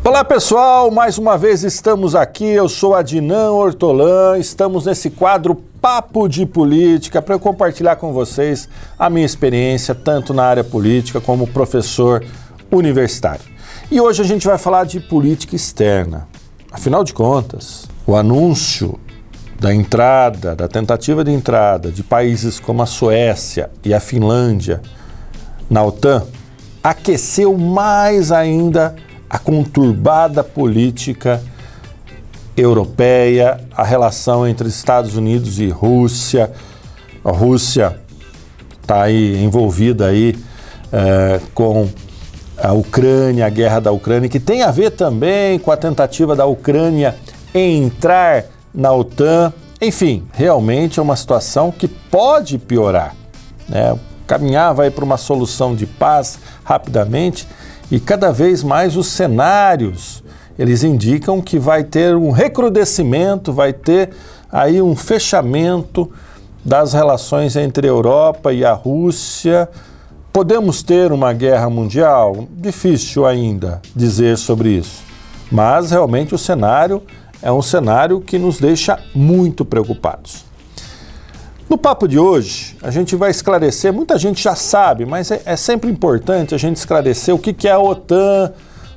Olá pessoal, mais uma vez estamos aqui, eu sou Adnan Ortolan, estamos nesse quadro Papo de Política para eu compartilhar com vocês a minha experiência tanto na área política como professor universitário. E hoje a gente vai falar de política externa. Afinal de contas, o anúncio da tentativa de entrada de países como a Suécia e a Finlândia na OTAN aqueceu mais ainda a conturbada política europeia, a relação entre Estados Unidos e Rússia. A Rússia está aí envolvida aí, com a Ucrânia, a guerra da Ucrânia, que tem a ver também com a tentativa da Ucrânia em entrar na OTAN. Enfim, realmente é uma situação que pode piorar, né? Caminhava aí para uma solução de paz rapidamente e cada vez mais os cenários, eles indicam que vai ter um recrudescimento, vai ter aí um fechamento das relações entre a Europa e a Rússia. Podemos ter uma guerra mundial? Difícil ainda dizer sobre isso, mas realmente o cenário é um cenário que nos deixa muito preocupados. No papo de hoje, a gente vai esclarecer, muita gente já sabe, mas é sempre importante a gente esclarecer o que é a OTAN,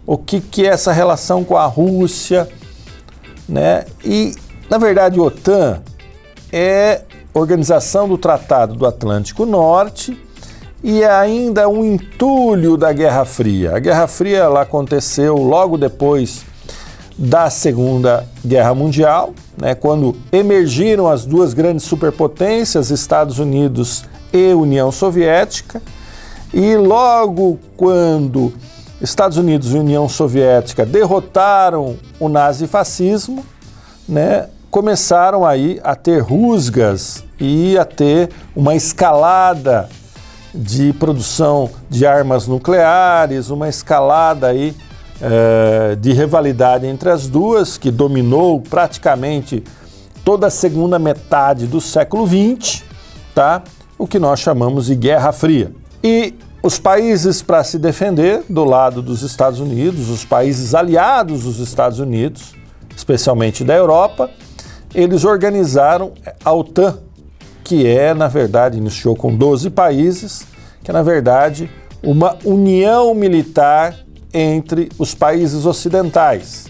o que é essa relação com a Rússia, né? E, na verdade, a OTAN é a Organização do Tratado do Atlântico Norte e é ainda um entulho da Guerra Fria. A Guerra Fria ela aconteceu logo depois da Segunda Guerra Mundial, né, quando emergiram as duas grandes superpotências, Estados Unidos e União Soviética, e logo quando Estados Unidos e União Soviética derrotaram o nazifascismo, né, começaram aí a ter rusgas e a ter uma escalada de produção de armas nucleares, uma escalada aí de rivalidade entre as duas, que dominou praticamente toda a segunda metade do século XX, tá? O que nós chamamos de Guerra Fria. E os países, para se defender do lado dos Estados Unidos, os países aliados dos Estados Unidos, especialmente da Europa, eles organizaram a OTAN, que na verdade, iniciou com 12 países, que é, na verdade, uma união militar entre os países ocidentais,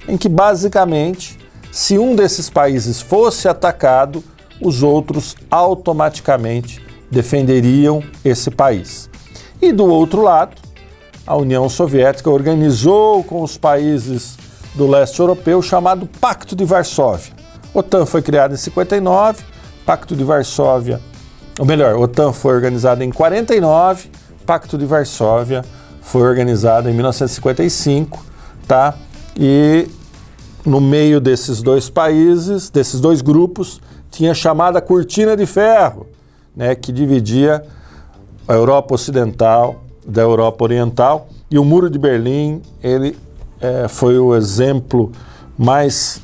em que basicamente, se um desses países fosse atacado, os outros automaticamente defenderiam esse país. E do outro lado, a União Soviética organizou com os países do leste europeu o chamado Pacto de Varsóvia. A OTAN foi criada em 59, Pacto de Varsóvia, ou melhor, a OTAN foi organizada em 49, Pacto de Varsóvia foi organizado em 1955, tá? E no meio desses dois países, desses dois grupos, tinha a chamada Cortina de Ferro, né, que dividia a Europa Ocidental da Europa Oriental, e o Muro de Berlim, ele foi o exemplo mais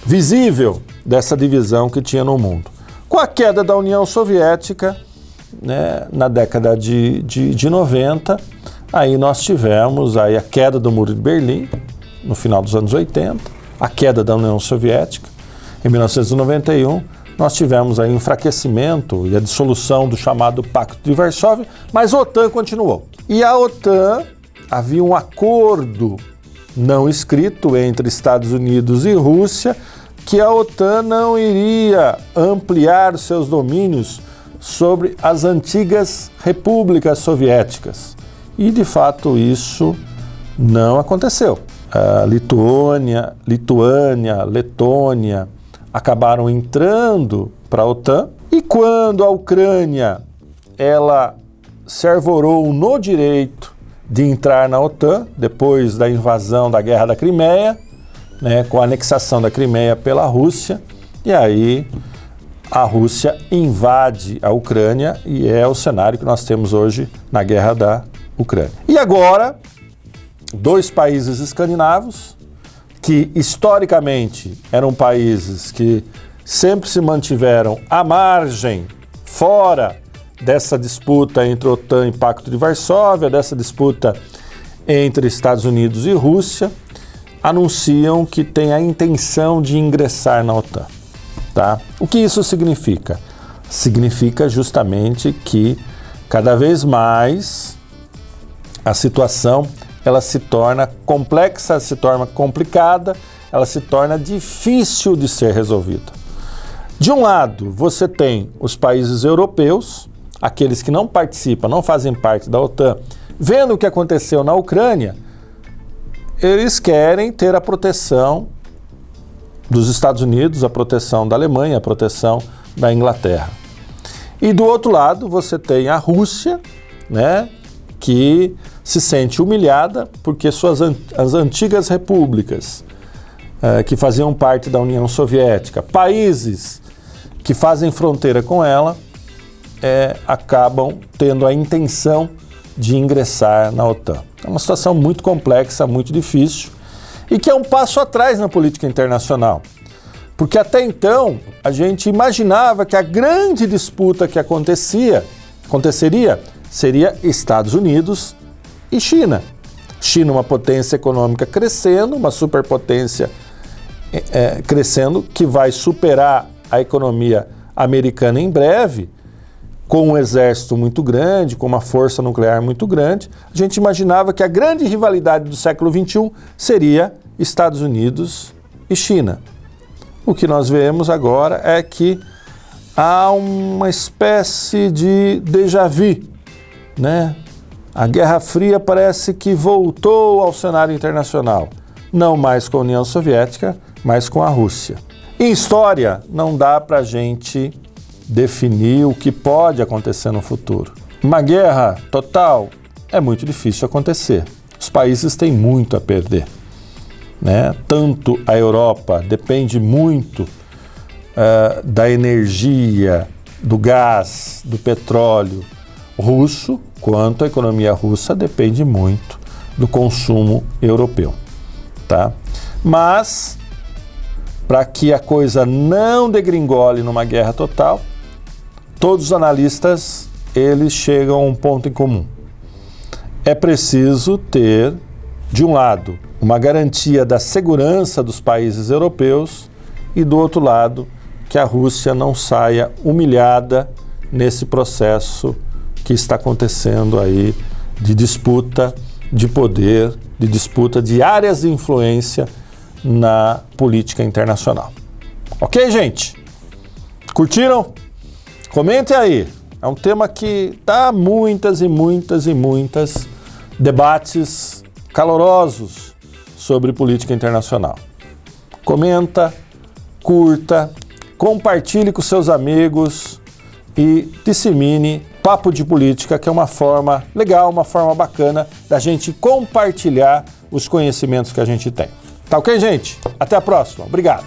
visível dessa divisão que tinha no mundo. Com a queda da União Soviética, né, na década de 90, aí nós tivemos aí a queda do Muro de Berlim, no final dos anos 80, a queda da União Soviética. Em 1991, nós tivemos aí o enfraquecimento e a dissolução do chamado Pacto de Varsóvia, mas a OTAN continuou. E a OTAN, havia um acordo não escrito entre Estados Unidos e Rússia, que a OTAN não iria ampliar seus domínios sobre as antigas repúblicas soviéticas. E, de fato, isso não aconteceu. A Lituânia, Letônia acabaram entrando para a OTAN. E quando a Ucrânia ela se arvorou no direito de entrar na OTAN, depois da invasão da Guerra da Crimeia, né, com a anexação da Crimeia pela Rússia, e aí a Rússia invade a Ucrânia e é o cenário que nós temos hoje na Guerra da Ucrânia. E agora, dois países escandinavos, que historicamente eram países que sempre se mantiveram à margem, fora dessa disputa entre OTAN e Pacto de Varsóvia, dessa disputa entre Estados Unidos e Rússia, anunciam que tem a intenção de ingressar na OTAN. Tá? O que isso significa? Significa justamente que cada vez mais a situação ela se torna complexa, se torna complicada, ela se torna difícil de ser resolvida. De um lado, você tem os países europeus, aqueles que não participam, não fazem parte da OTAN, vendo o que aconteceu na Ucrânia, eles querem ter a proteção dos Estados Unidos, a proteção da Alemanha, a proteção da Inglaterra. E do outro lado, você tem a Rússia, né, que se sente humilhada porque as antigas repúblicas que faziam parte da União Soviética, países que fazem fronteira com ela, acabam tendo a intenção de ingressar na OTAN. É uma situação muito complexa, muito difícil e que é um passo atrás na política internacional. Porque até então a gente imaginava que a grande disputa que aconteceria seria Estados Unidos e China. China, uma potência econômica crescendo, uma superpotência crescendo, que vai superar a economia americana em breve, com um exército muito grande, com uma força nuclear muito grande. A gente imaginava que a grande rivalidade do século XXI seria Estados Unidos e China. O que nós vemos agora é que há uma espécie de déjà vu, né? A Guerra Fria parece que voltou ao cenário internacional, não mais com a União Soviética, mas com a Rússia. Em história, não dá para a gente definir o que pode acontecer no futuro. Uma guerra total é muito difícil acontecer. Os países têm muito a perder, né? Tanto a Europa depende muito da energia, do gás, do petróleo russo, quanto a economia russa depende muito do consumo europeu, tá? Mas, para que a coisa não degringole numa guerra total, todos os analistas, eles chegam a um ponto em comum. É preciso ter, de um lado, uma garantia da segurança dos países europeus e, do outro lado, que a Rússia não saia humilhada nesse processo que está acontecendo aí de disputa de poder, de disputa de áreas de influência na política internacional. Ok, gente? Curtiram? Comentem aí. É um tema que dá muitas debates calorosos sobre política internacional. Comenta, curta, compartilhe com seus amigos e dissemine Papo de Política, que é uma forma legal, uma forma bacana da gente compartilhar os conhecimentos que a gente tem. Tá ok, gente? Até a próxima. Obrigado.